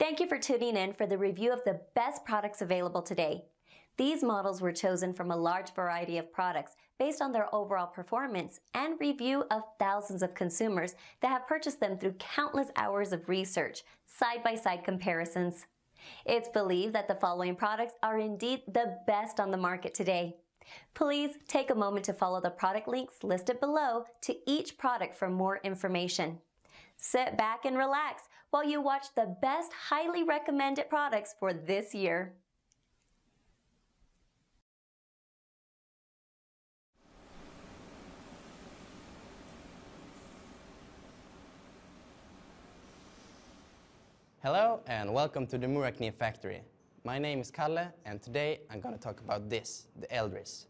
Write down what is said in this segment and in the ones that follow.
Thank you for tuning in for the review of the best products available today. These models were chosen from a large variety of products based on their overall performance and review of thousands of consumers that have purchased them through countless hours of research, side-by-side comparisons. It's believed that the following products are indeed the best on the market today. Please take a moment to follow the product links listed below to each product for more information. Sit back and relax while you watch the best highly recommended products for this year. Hello and welcome to the Morakniv factory. My name is Kalle and today I'm going to talk about this, the Eldris.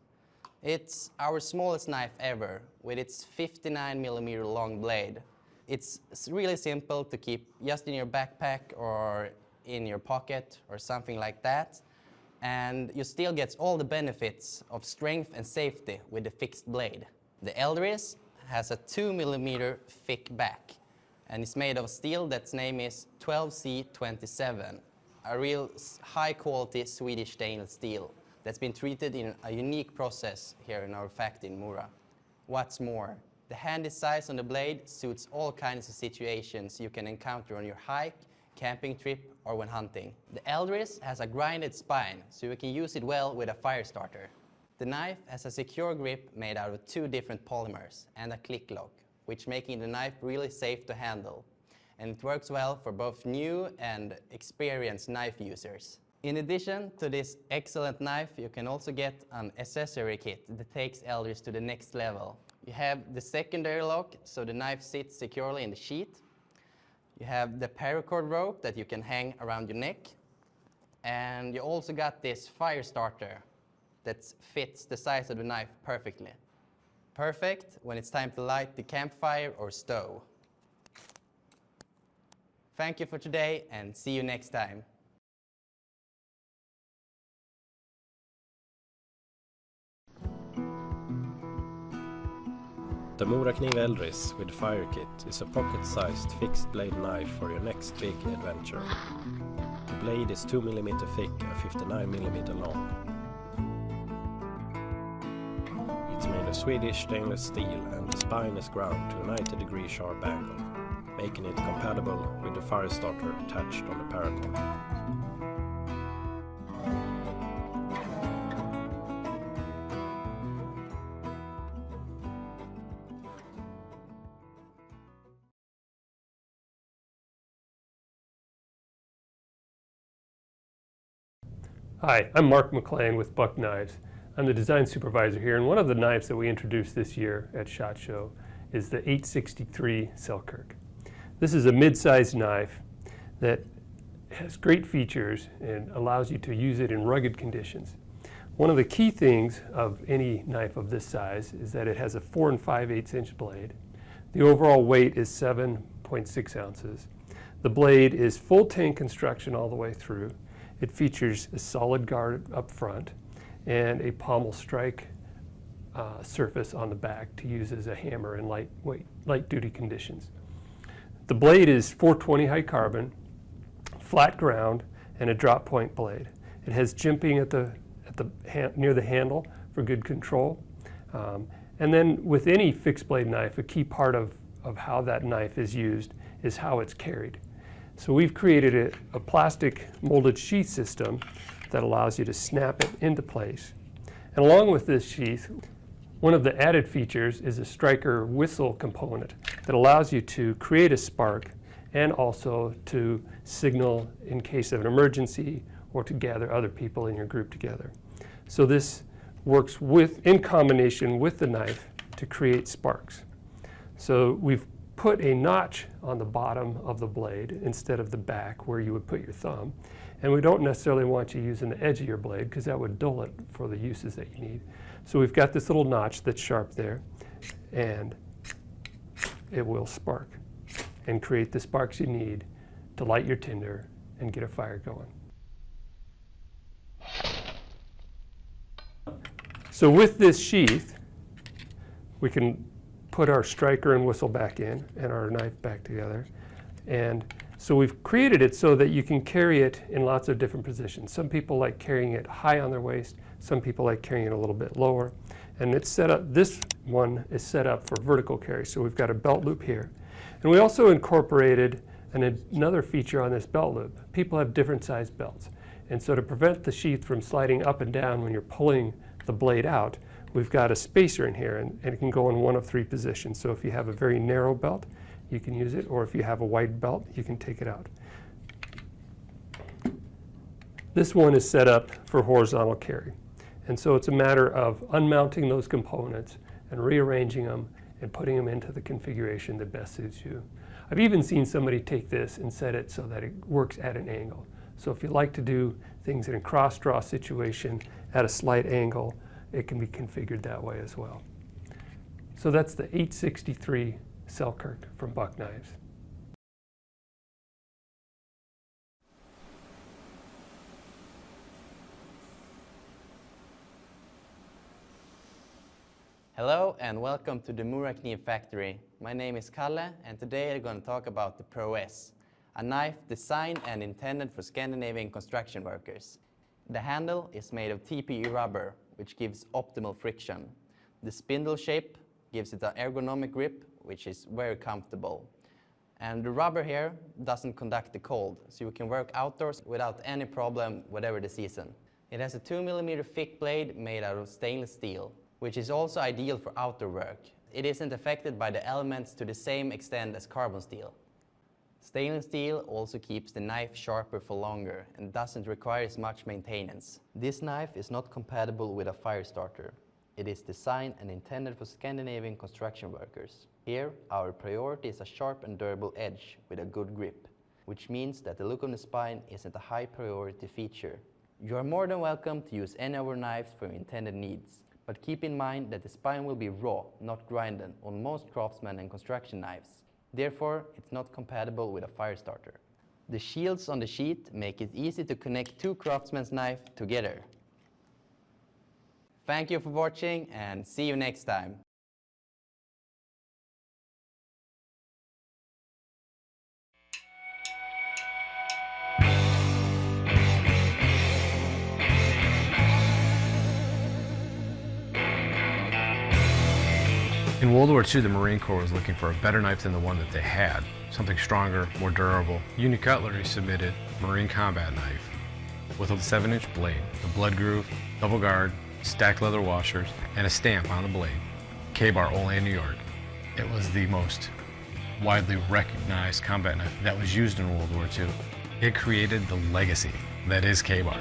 It's our smallest knife ever with its 59mm long blade. It's really simple to keep just in your backpack or in your pocket or something like that. And you still get all the benefits of strength and safety with the fixed blade. The Eldris has a 2mm thick back and it's made of steel that's name is 12C27, a real high quality Swedish stainless steel that's been treated in a unique process here in our factory in Mora. What's more, the handy size on the blade suits all kinds of situations you can encounter on your hike, camping trip or when hunting. The Eldris has a grinded spine so you can use it well with a fire starter. The knife has a secure grip made out of 2 different polymers and a click lock, which making the knife really safe to handle. And it works well for both new and experienced knife users. In addition to this excellent knife, you can also get an accessory kit that takes Eldris to the next level. You have the secondary lock, so the knife sits securely in the sheath. You have the paracord rope that you can hang around your neck. And you also got this fire starter that fits the size of the knife perfectly. Perfect when it's time to light the campfire or stove. Thank you for today and see you next time. The Morakniv Eldris with fire kit is a pocket-sized fixed blade knife for your next big adventure. The blade is 2mm thick and 59mm long. It's made of Swedish stainless steel and the spine is ground to a 90-degree sharp angle, making it compatible with the fire starter attached on the paracord. Hi, I'm Mark McLean with Buck Knives. I'm the design supervisor here, and one of the knives that we introduced this year at SHOT Show is the 863 Selkirk. This is a mid-sized knife that has great features and allows you to use it in rugged conditions. One of the key things of any knife of this size is that it has a 4 5/8 inch blade. The overall weight is 7.6 ounces. The blade is full tang construction all the way through. It features a solid guard up front and a pommel strike surface on the back to use as a hammer in light duty conditions. The blade is 420 high carbon, flat ground, and a drop point blade. It has jimping near the handle for good control. And then with any fixed blade knife, a key part of how that knife is used is how it's carried. So we've created a plastic molded sheath system that allows you to snap it into place. And along with this sheath, one of the added features is a striker whistle component that allows you to create a spark and also to signal in case of an emergency or to gather other people in your group together. So this works in combination with the knife to create sparks. So we've put a notch on the bottom of the blade instead of the back where you would put your thumb. And we don't necessarily want you using the edge of your blade because that would dull it for the uses that you need. So we've got this little notch that's sharp there, and it will spark and create the sparks you need to light your tinder and get a fire going. So with this sheath, we can put our striker and whistle back in and our knife back together. And So we've created it so that you can carry it in lots of different positions. Some people like carrying it high on their waist. Some people like carrying it a little bit lower. And it's set up, this one is set up for vertical carry. So we've got a belt loop here. And we also incorporated another feature on this belt loop. People have different sized belts. And so to prevent the sheath from sliding up and down when you're pulling the blade out, we've got a spacer in here, and it can go in one of 3 positions. So if you have a very narrow belt, you can use it, or if you have a wide belt, you can take it out. This one is set up for horizontal carry. And so it's a matter of unmounting those components and rearranging them and putting them into the configuration that best suits you. I've even seen somebody take this and set it so that it works at an angle. So if you like to do things in a cross-draw situation at a slight angle, it can be configured that way as well. So that's the 863 Selkirk from Buck Knives. Hello and welcome to the Morakniv factory. My name is Kalle and today I'm going to talk about the Pro S, a knife designed and intended for Scandinavian construction workers. The handle is made of TPE rubber, which gives optimal friction. The spindle shape gives it an ergonomic grip, which is very comfortable. And the rubber here doesn't conduct the cold, so you can work outdoors without any problem, whatever the season. It has a 2mm thick blade made out of stainless steel, which is also ideal for outdoor work. It isn't affected by the elements to the same extent as carbon steel. Stainless steel also keeps the knife sharper for longer and doesn't require as much maintenance. This knife is not compatible with a fire starter. It is designed and intended for Scandinavian construction workers. Here, our priority is a sharp and durable edge with a good grip, which means that the look on the spine isn't a high priority feature. You are more than welcome to use any of our knives for your intended needs. But keep in mind that the spine will be raw, not grinded, on most craftsman and construction knives. Therefore, it's not compatible with a fire starter. The shields on the sheath make it easy to connect 2 craftsman's knives together. Thank you for watching and see you next time. In World War II, the Marine Corps was looking for a better knife than the one that they had, something stronger, more durable. Union Cutlery submitted Marine Combat Knife with a 7-inch blade, a blood groove, double guard, stacked leather washers, and a stamp on the blade, K-Bar, Olean, New York. It was the most widely recognized combat knife that was used in World War II. It created the legacy that is K-Bar.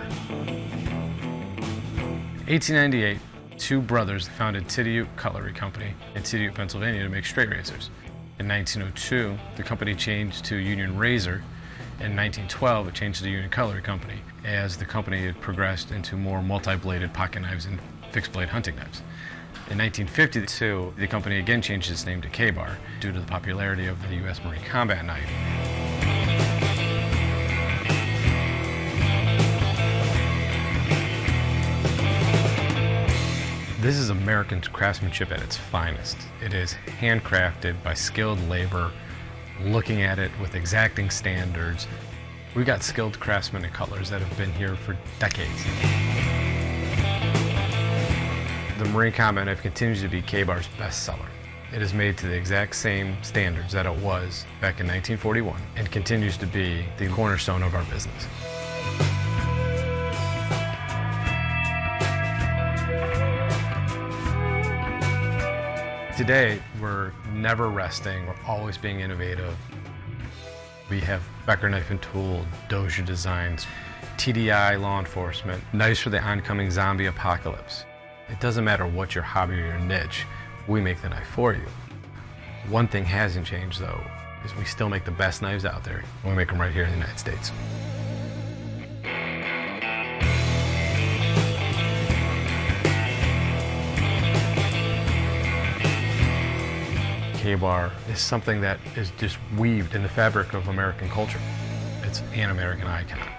1898, 2 brothers founded Tidiute Cutlery Company in Tidiute, Pennsylvania to make straight razors. In 1902, the company changed to Union Razor. In 1912, it changed to the Union Cutlery Company as the company had progressed into more multi-bladed pocket knives and fixed-blade hunting knives. In 1952, the company again changed its name to K-Bar due to the popularity of the U.S. Marine Combat Knife. This is American craftsmanship at its finest. It is handcrafted by skilled labor, looking at it with exacting standards. We've got skilled craftsmen and cutlers that have been here for decades. The Marine Combat Knife continues to be K-Bar's best seller. It is made to the exact same standards that it was back in 1941 and continues to be the cornerstone of our business. Today, we're never resting, we're always being innovative. We have Becker knife and tool, Dozier designs, TDI law enforcement, knives for the oncoming zombie apocalypse. It doesn't matter what your hobby or your niche, we make the knife for you. One thing hasn't changed though, is we still make the best knives out there, and we make them right here in the United States. K-Bar is something that is just weaved in the fabric of American culture. It's an American icon.